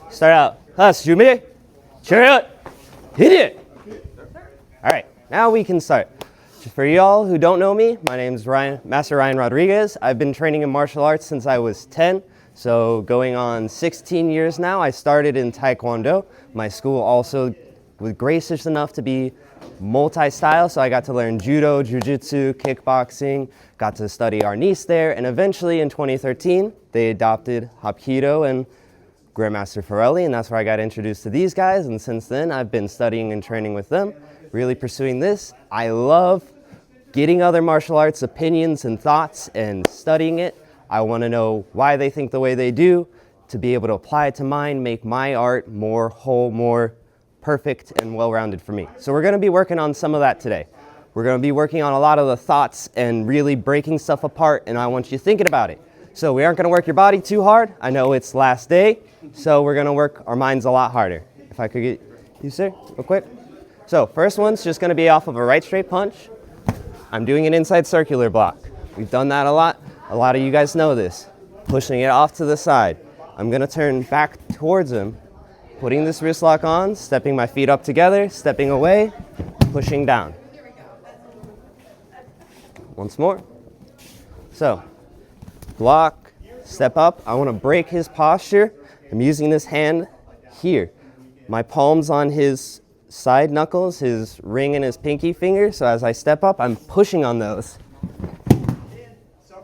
Start out. Us, 준비. Chariot. Hit it. All right, now we can start. For y'all who don't know me, my name is Master Ryan Rodriguez. I've been training in martial arts since I was 10, so going on 16 years now. I started in Taekwondo. My school also was gracious enough to be multi-style, so I got to learn judo, jiu-jitsu, kickboxing, got to study arnis there, and eventually in 2013, they adopted Hapkido and Grandmaster Farelli, and that's where I got introduced to these guys, and since then I've been studying and training with them, really pursuing this. I love getting other martial arts opinions and thoughts and studying it. I want to know why they think the way they do, to be able to apply it to mine, make my art more whole, more perfect and well-rounded for me. So we're going to be working on some of that today. We're going to be working on a lot of the thoughts and really breaking stuff apart, and I want you thinking about it. So we aren't going to work your body too hard. I know it's last day, so we're going to work our minds a lot harder. If I could get you, sir, real quick. So first one's just going to be off of a right straight punch. I'm doing an inside circular block. We've done that a lot. A lot of you guys know this. Pushing it off to the side. I'm going to turn back towards him, putting this wrist lock on, stepping my feet up together, stepping away, pushing down. Once more. So, block, step up. I want to break his posture. I'm using this hand here. My palms on his side knuckles, his ring and his pinky finger. So as I step up, I'm pushing on those.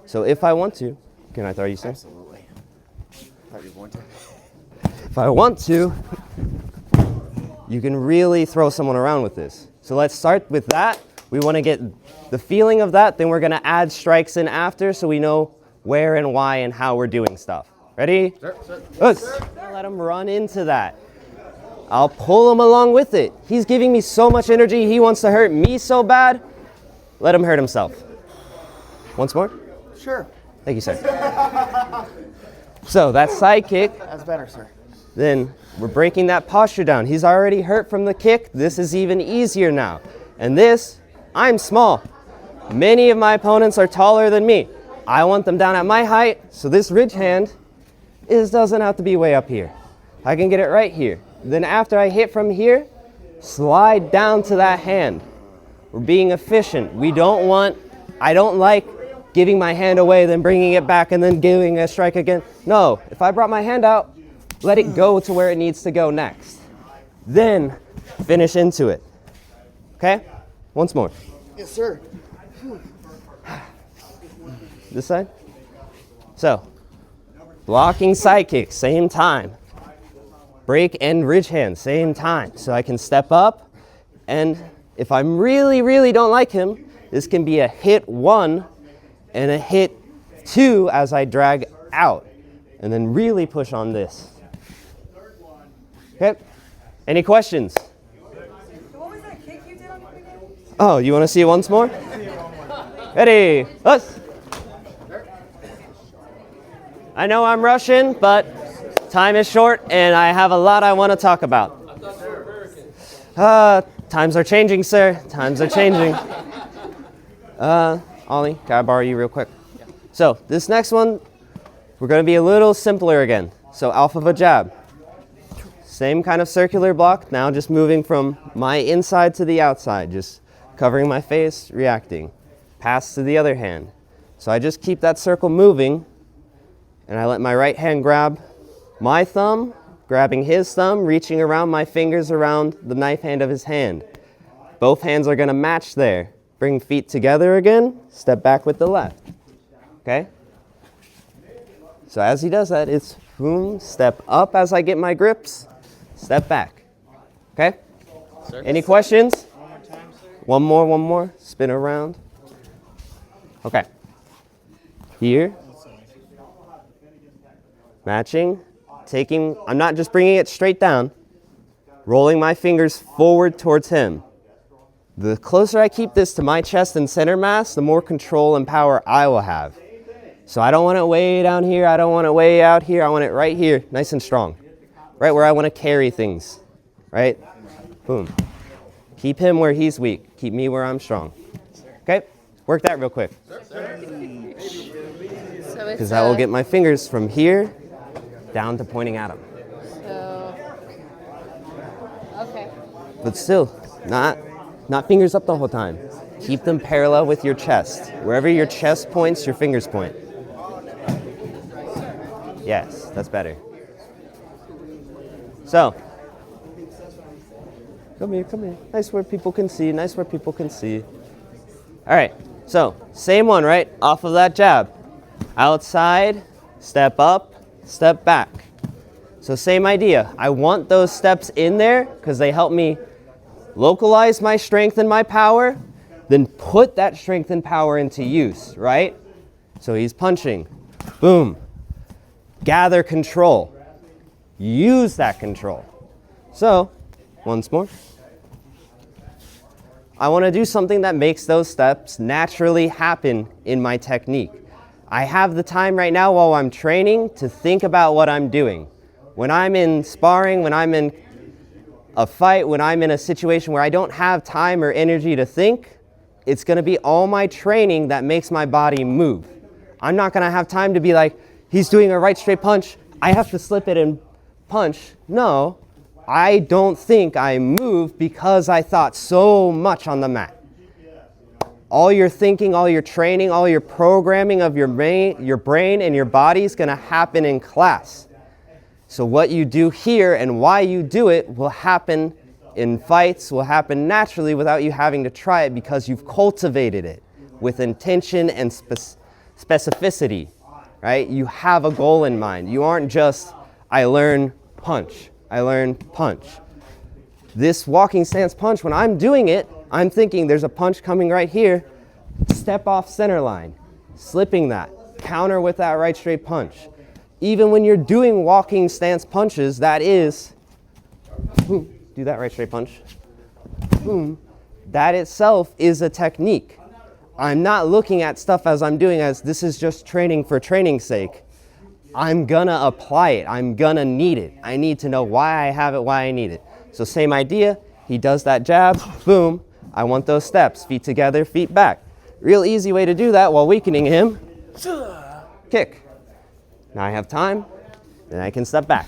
So if I want to, can I throw you, sir? Absolutely. Thought you were going to. If I want to, you can really throw someone around with this. So let's start with that. We want to get the feeling of that, then we're going to add strikes in after so we know where and why and how we're doing stuff. Ready? Sir, sir. Let him run into that. I'll pull him along with it. He's giving me so much energy. He wants to hurt me so bad. Let him hurt himself. Once more? Sure. Thank you, sir. So that side kick. That's better, sir. Then we're breaking that posture down. He's already hurt from the kick. This is even easier now. And this, I'm small. Many of my opponents are taller than me. I want them down at my height, so this ridge hand doesn't have to be way up here. I can get it right here. Then after I hit from here, slide down to that hand. We're being efficient. I don't like giving my hand away, then bringing it back, and then giving a strike again. No, if I brought my hand out, let it go to where it needs to go next. Then finish into it. Okay? Once more. Yes, sir. This side. So, blocking side kick, same time. Break and ridge hand, same time. So I can step up, and if I really don't like him, this can be a hit 1 and a hit 2 as I drag out, and then really push on this. Okay? Any questions? What was that kick you did on the beginning? Oh, you want to see it once more? Ready? Us. I know I'm rushing, but time is short, and I have a lot I want to talk about. Times are changing, sir. Times are changing. Ollie, can I borrow you real quick? So this next one, we're going to be a little simpler again. So off of a jab. Same kind of circular block, now just moving from my inside to the outside, just covering my face, reacting. Pass to the other hand. So I just keep that circle moving, and I let my right hand grab my thumb, grabbing his thumb, reaching around my fingers around the knife hand of his hand. Both hands are going to match there. Bring feet together again, step back with the left. Okay? So as he does that, it's boom, step up as I get my grips, step back. Okay? Sir? Any questions? One more time, sir. One more. Spin around. Okay. Here. Matching. Taking, I'm not just bringing it straight down, rolling my fingers forward towards him. The closer I keep this to my chest and center mass, the more control and power I will have. So I don't want it way down here, I don't want it way out here, I want it right here, nice and strong. Right where I want to carry things, right? Boom. Keep him where he's weak, keep me where I'm strong. Okay? Work that real quick. Because I will get my fingers from here down to pointing at him. So but still, not fingers up the whole time. Keep them parallel with your chest. Wherever your chest points, your fingers point. Yes, that's better. So, come here. Nice where people can see, All right, so same one, right? Off of that jab. Outside, step up, step back. So same idea. I want those steps in there because they help me localize my strength and my power, then put that strength and power into use, right? So he's punching. Boom. Gather control. Use that control. So, once more. I want to do something that makes those steps naturally happen in my technique. I have the time right now while I'm training to think about what I'm doing. When I'm in sparring, when I'm in a fight, when I'm in a situation where I don't have time or energy to think, it's going to be all my training that makes my body move. I'm not going to have time to be like, he's doing a right straight punch, I have to slip it and punch. No, I don't think I move because I thought so much on the mat. All your thinking, all your training, all your programming of your brain and your body is going to happen in class. So what you do here and why you do it will happen in fights, will happen naturally without you having to try it because you've cultivated it with intention and specificity, right? You have a goal in mind. You aren't just, I learn punch. This walking stance punch, when I'm doing it, I'm thinking there's a punch coming right here, step off center line, slipping that, counter with that right straight punch. Even when you're doing walking stance punches, that is, boom, do that right straight punch, boom, that itself is a technique. I'm not looking at stuff as I'm doing as this is just training for training's sake. I'm gonna apply it, I'm gonna need it. I need to know why I have it, why I need it. So same idea, he does that jab, boom, I want those steps, feet together, feet back. Real easy way to do that while weakening him, kick. Now I have time, then I can step back.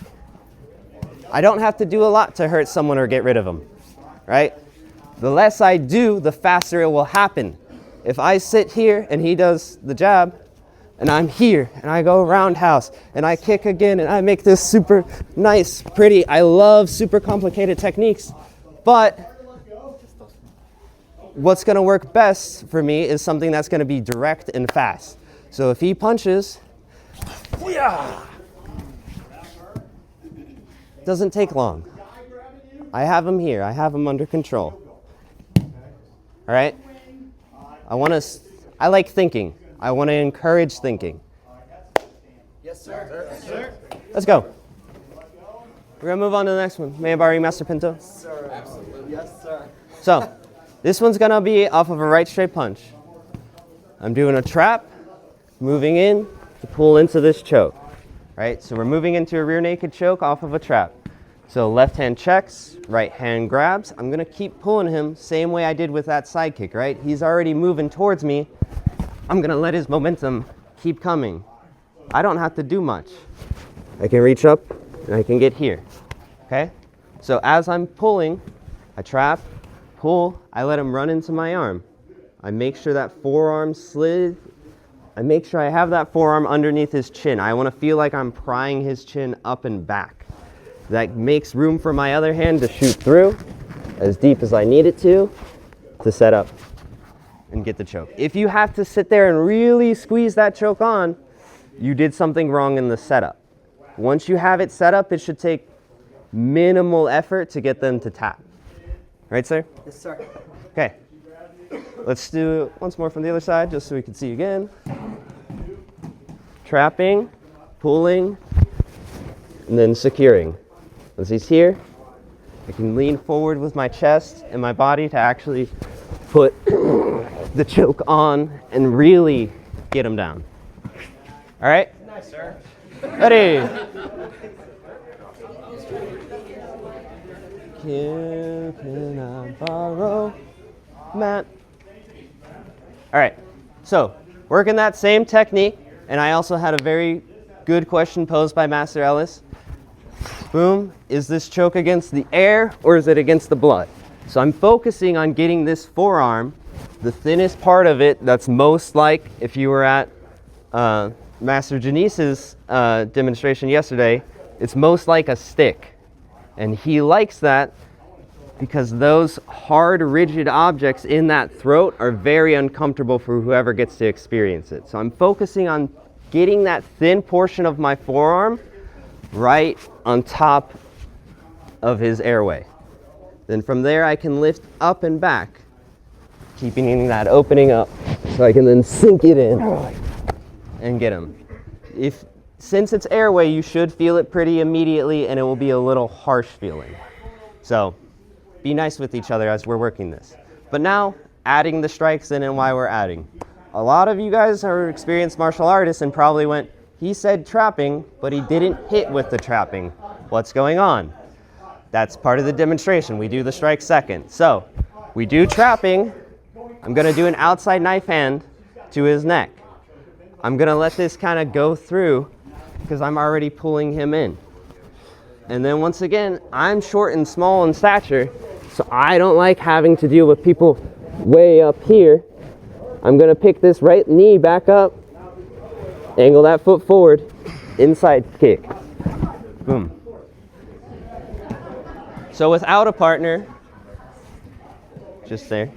I don't have to do a lot to hurt someone or get rid of them, right? The less I do, the faster it will happen. If I sit here and he does the jab, and I'm here, and I go roundhouse, and I kick again, and I make this super nice, pretty, I love super complicated techniques, but what's gonna work best for me is something that's gonna be direct and fast. So if he punches, doesn't take long. I have him here, I have him under control. All right? I like thinking. I want to encourage thinking. Yes, sir. Yes, sir. Let's go. We're going to move on to the next one. May I borrow you, Master Pinto? Yes, sir. Absolutely. Yes, sir. So, this one's going to be off of a right straight punch. I'm doing a trap, moving in to pull into this choke. Right? So we're moving into a rear naked choke off of a trap. So left hand checks, right hand grabs. I'm going to keep pulling him same way I did with that side kick, right? He's already moving towards me. I'm going to let his momentum keep coming. I don't have to do much. I can reach up and I can get here, okay? So as I'm pulling, I trap, pull, I let him run into my arm. I make sure that forearm slid. I make sure I have that forearm underneath his chin. I want to feel like I'm prying his chin up and back. That makes room for my other hand to shoot through as deep as I need it to set up and get the choke. If you have to sit there and really squeeze that choke on, you did something wrong in the setup. Once you have it set up, it should take minimal effort to get them to tap. Right, sir? Yes, sir. Okay. Let's do it once more from the other side just so we can see again. Trapping, pulling, and then securing. Once he's here, I can lean forward with my chest and my body to actually put the choke on and really get him down. All right? Nice, sir. Ready? Can I borrow Matt? All right, so working that same technique, and I also had a very good question posed by Master Ellis. Boom, is this choke against the air or is it against the blood? So I'm focusing on getting this forearm, the thinnest part of it, that's most like, if you were at Master Janice's demonstration yesterday, it's most like a stick. And he likes that because those hard, rigid objects in that throat are very uncomfortable for whoever gets to experience it. So I'm focusing on getting that thin portion of my forearm right on top of his airway. Then from there I can lift up and back, keeping that opening up so I can then sink it in and get him. Since it's airway, you should feel it pretty immediately, and it will be a little harsh feeling. So be nice with each other as we're working this. But now, adding the strikes in and why we're adding. A lot of you guys are experienced martial artists and probably went, he said trapping, but he didn't hit with the trapping. What's going on? That's part of the demonstration. We do the strike second. So we do trapping. I'm going to do an outside knife hand to his neck. I'm going to let this kind of go through because I'm already pulling him in. And then once again, I'm short and small in stature, so I don't like having to deal with people way up here. I'm going to pick this right knee back up, angle that foot forward, inside kick. Boom. So without a partner, just there,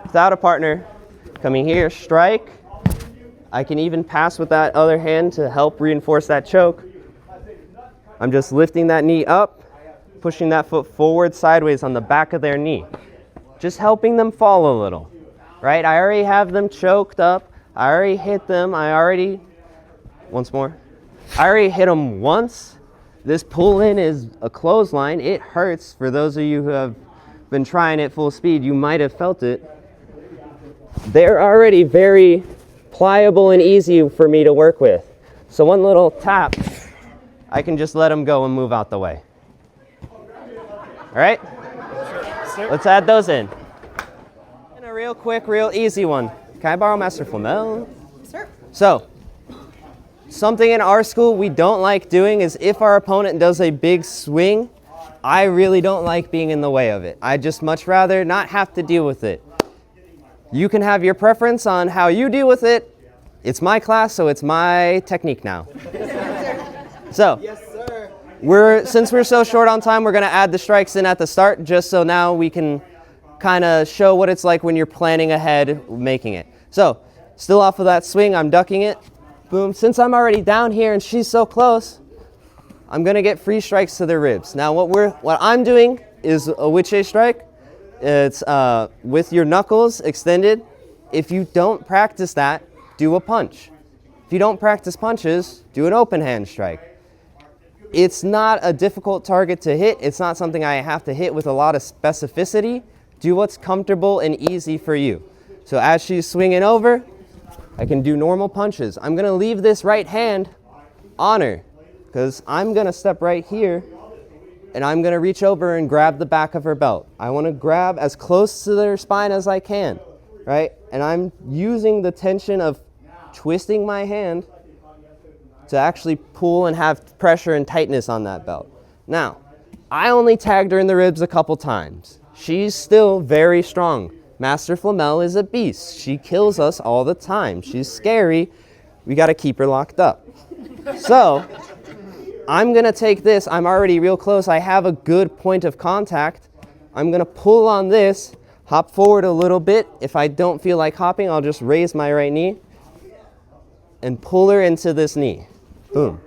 without a partner, coming here, strike. I can even pass with that other hand to help reinforce that choke. I'm just lifting that knee up, pushing that foot forward sideways on the back of their knee. Just helping them fall a little, right? I already have them choked up. I already hit them. Once more. I already hit them once. This pull in is a clothesline. It hurts. For those of you who have been trying it full speed, you might have felt it. They're already very pliable and easy for me to work with. So one little tap, I can just let them go and move out the way. All right? Let's add those in. And a real quick, real easy one. Can I borrow Master Flamel? Sir. So, something in our school we don't like doing is if our opponent does a big swing, I really don't like being in the way of it. I'd just much rather not have to deal with it. You can have your preference on how you deal with it. It's my class, so it's my technique now. So, Yes, sir. since we're so short on time, we're going to add the strikes in at the start, just so now we can kind of show what it's like when you're planning ahead, making it. So, still off of that swing, I'm ducking it. Boom. Since I'm already down here and she's so close, I'm going to get free strikes to the ribs. Now, what I'm doing is a Wiche strike. It's with your knuckles extended. If you don't practice that, do a punch. If you don't practice punches, do an open hand strike. It's not a difficult target to hit. It's not something I have to hit with a lot of specificity. Do what's comfortable and easy for you. So as she's swinging over, I can do normal punches. I'm going to leave this right hand on her because I'm going to step right here and I'm going to reach over and grab the back of her belt. I want to grab as close to their spine as I can, right? And I'm using the tension of twisting my hand to actually pull and have pressure and tightness on that belt. Now, I only tagged her in the ribs a couple times. She's still very strong. Master Flamel is a beast. She kills us all the time. She's scary. We got to keep her locked up. So, I'm going to take this. I'm already real close. I have a good point of contact. I'm going to pull on this, hop forward a little bit. If I don't feel like hopping, I'll just raise my right knee and pull her into this knee. Boom.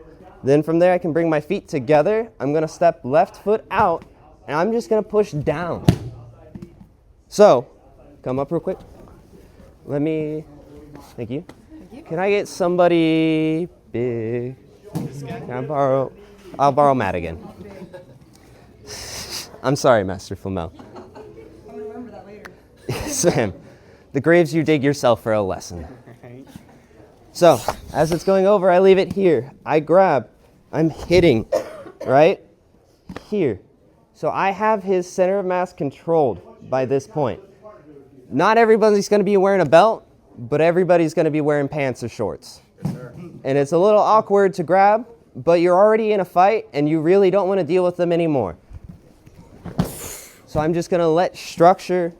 Then from there, I can bring my feet together. I'm going to step left foot out, and I'm just going to push down. So, come up real quick. Thank you. Can I get somebody big? I'll borrow Matt again. I'm sorry, Master Flamel. I'm gonna remember that later. Sam, the graves you dig yourself for a lesson. So, as it's going over, I leave it here. I grab, I'm hitting, right? Here. So I have his center of mass controlled by this point. Not everybody's going to be wearing a belt, but everybody's going to be wearing pants or shorts. And it's a little awkward to grab, but you're already in a fight and you really don't want to deal with them anymore. So I'm just gonna let structure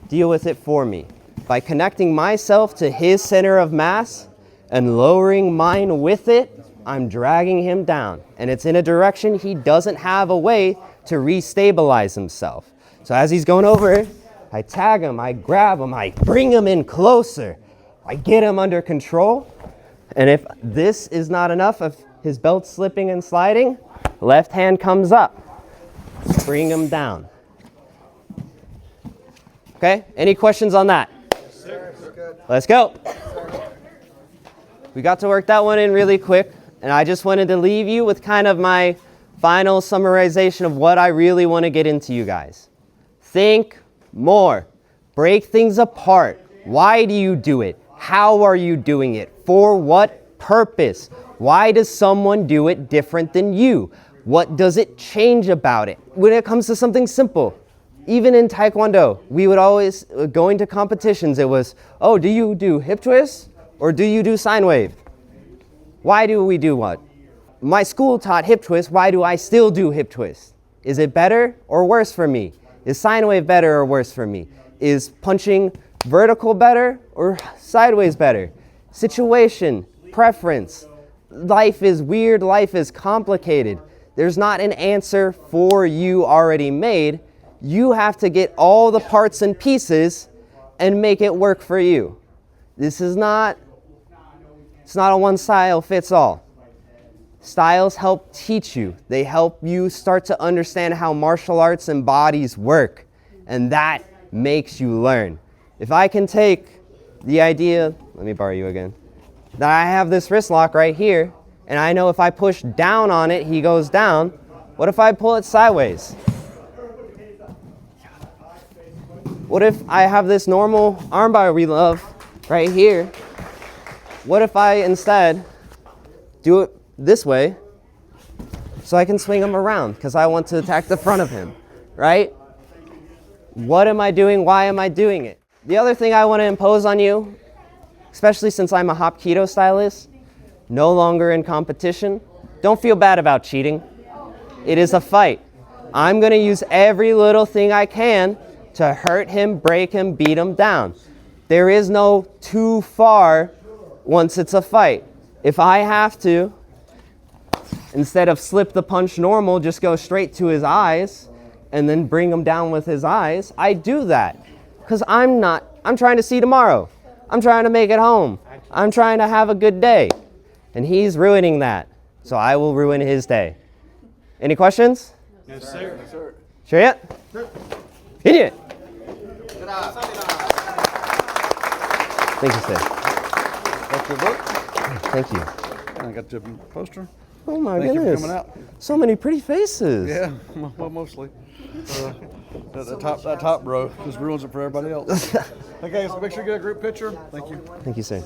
deal with it for me. By connecting myself to his center of mass and lowering mine with it, I'm dragging him down. And it's in a direction he doesn't have a way to restabilize himself. So as he's going over, I tag him, I grab him, I bring him in closer. I get him under control. And if this is not enough, if his belt's slipping and sliding, left hand comes up. Bring him down. Okay, any questions on that? Yes, sir. Let's go. We got to work that one in really quick, and I just wanted to leave you with kind of my final summarization of what I really want to get into you guys. Think more. Break things apart. Why do you do it? How are you doing it? For what purpose? Why does someone do it different than you? What does it change about it? When it comes to something simple, even in Taekwondo, we would always, going to competitions, it was, oh, do you do hip twist or do you do sine wave? Why do we do what? My school taught hip twist, why do I still do hip twist? Is it better or worse for me? Is sine wave better or worse for me? Is punching vertical better or sideways better? Situation, preference. Life is weird, life is complicated. There's not an answer for you already made. You have to get all the parts and pieces and make it work for you. This is not, it's not a one style fits all. Styles help teach you. They help you start to understand how martial arts and bodies work. And that makes you learn. If I can take the idea, let me borrow you again, that I have this wrist lock right here, and I know if I push down on it, he goes down. What if I pull it sideways? What if I have this normal armbar we love right here? What if I instead do it this way so I can swing him around because I want to attack the front of him, right? What am I doing? Why am I doing it? The other thing I want to impose on you, especially since I'm a Hapkido stylist, no longer in competition, don't feel bad about cheating. It is a fight. I'm going to use every little thing I can to hurt him, break him, beat him down. There is no too far once it's a fight. If I have to, instead of slip the punch normal, just go straight to his eyes and then bring him down with his eyes, I do that. Because I'm trying to see tomorrow. I'm trying to make it home. I'm trying to have a good day. And he's ruining that. So I will ruin his day. Any questions? Yes, sir. Yes, sir. Sure yet? Sure. Idiot. Thank you, sir. Got your book? Thank you. I got your poster. Oh my Thank you for goodness. coming out. So many pretty faces. Yeah, well, mostly. That top row just ruins it for everybody else. Okay, so make sure you get a group picture. Thank you. Thank you, sir.